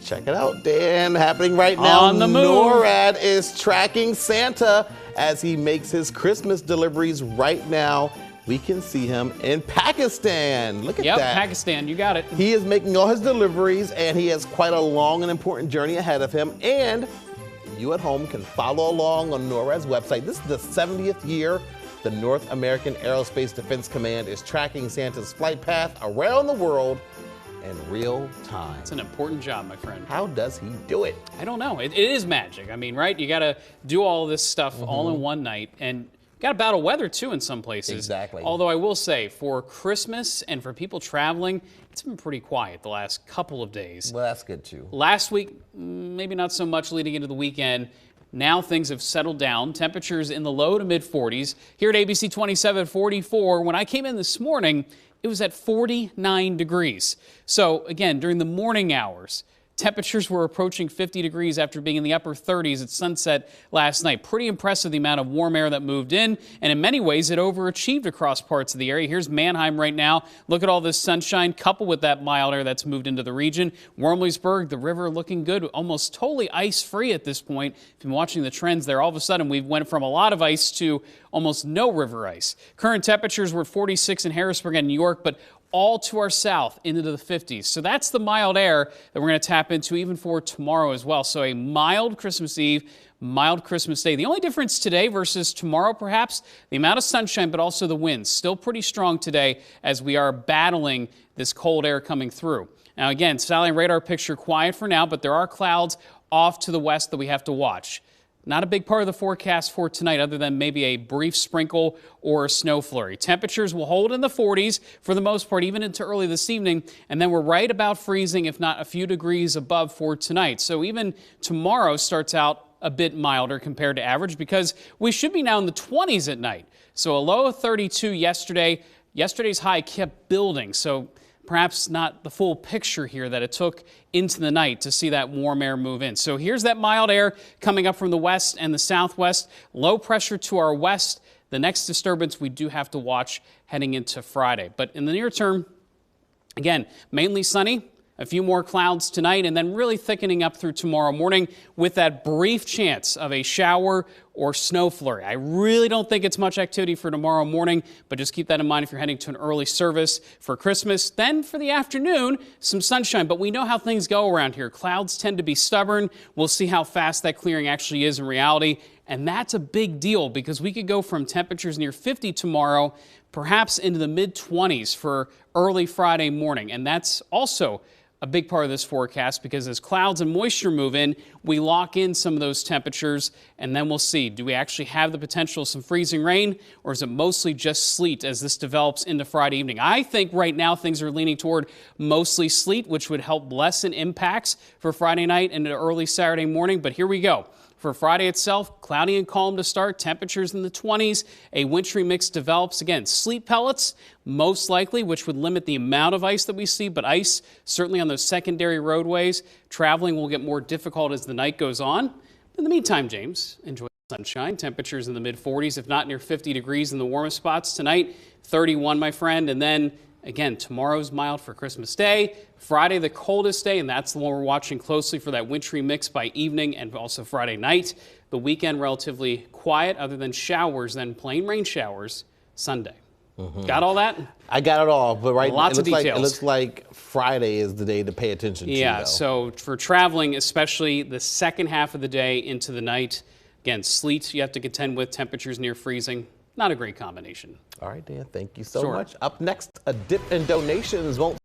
Check it out, Dan. Happening right now. On the move. NORAD is tracking Santa as he makes his Christmas deliveries right now. We can see him in Pakistan. Look at that. Yep, Pakistan, you got it. He is making all his deliveries, and he has quite a long and important journey ahead of him. And you at home can follow along on NORAD's website. This is the 70th year the North American Aerospace Defense Command is tracking Santa's flight path around the world in real time. It's an important job, my friend. How does he do it? I don't know. It is magic. I mean, right? You got to do all this stuff all in one night. And got to battle weather, too, in some places. Exactly. Although I will say, for Christmas and for people traveling, it's been pretty quiet the last couple of days. Well, that's good, too. Last week, maybe not so much leading into the weekend. Now things have settled down. Temperatures in the low to mid 40s. Here at ABC 27, 44. When I came in this morning, it was at 49 degrees. So again, during the morning hours, temperatures were approaching 50 degrees after being in the upper 30s at sunset last night. Pretty impressive, the amount of warm air that moved in, and in many ways it overachieved across parts of the area. Here's Mannheim right now. Look at all this sunshine coupled with that mild air that's moved into the region. Wormleysburg, the river looking good, almost totally ice-free at this point. If you've been watching the trends there, all of a sudden we went from a lot of ice to almost no river ice. Current temperatures were 46 in Harrisburg and New York, but all to our south into the 50s. So that's the mild air that we're going to tap into even for tomorrow as well. So a mild Christmas Eve, mild Christmas Day. The only difference today versus tomorrow, perhaps, the amount of sunshine, but also the winds. Still pretty strong today as we are battling this cold air coming through. Now again, satellite radar picture quiet for now, but there are clouds off to the west that we have to watch. Not a big part of the forecast for tonight other than maybe a brief sprinkle or a snow flurry. Temperatures will hold in the 40s for the most part, even into early this evening. And then we're right about freezing, if not a few degrees above for tonight. So even tomorrow starts out a bit milder compared to average because we should be now in the 20s at night. So a low of 32 yesterday. Yesterday's high kept building. So perhaps not the full picture here that it took into the night to see that warm air move in. So here's that mild air coming up from the west and the southwest. Low pressure to our west. The next disturbance we do have to watch heading into Friday. But in the near term, again, mainly sunny. A few more clouds tonight and then really thickening up through tomorrow morning with that brief chance of a shower or snow flurry. I really don't think it's much activity for tomorrow morning, but just keep that in mind if you're heading to an early service for Christmas. Then for the afternoon, some sunshine, but we know how things go around here. Clouds tend to be stubborn. We'll see how fast that clearing actually is in reality, and that's a big deal because we could go from temperatures near 50 tomorrow, perhaps into the mid-20s for early Friday morning, and that's also a big part of this forecast because as clouds and moisture move in, we lock in some of those temperatures and then we'll see, do we actually have the potential of some freezing rain or is it mostly just sleet as this develops into Friday evening? I think right now things are leaning toward mostly sleet, which would help lessen impacts for Friday night and early Saturday morning, but here we go. For Friday itself, cloudy and calm to start, temperatures in the 20s, a wintry mix develops. Again, sleet pellets, most likely, which would limit the amount of ice that we see, but ice certainly on those secondary roadways. Traveling will get more difficult as the night goes on. In the meantime, James, enjoy the sunshine. Temperatures in the mid-40s, if not near 50 degrees in the warmest spots. Tonight, 31, my friend, and then again, tomorrow's mild for Christmas Day. Friday, the coldest day, and that's the one we're watching closely for that wintry mix by evening and also Friday night. The weekend, relatively quiet, other than showers, then plain rain showers Sunday. Got all that? I got it all, but Lots of details. It looks like Friday is the day to pay attention to. Yeah, though. so for traveling, especially the second half of the day into the night, again, sleet you have to contend with, temperatures near freezing. Not a great combination. All right, Dan, thank you so much. Up next, a dip in donations won't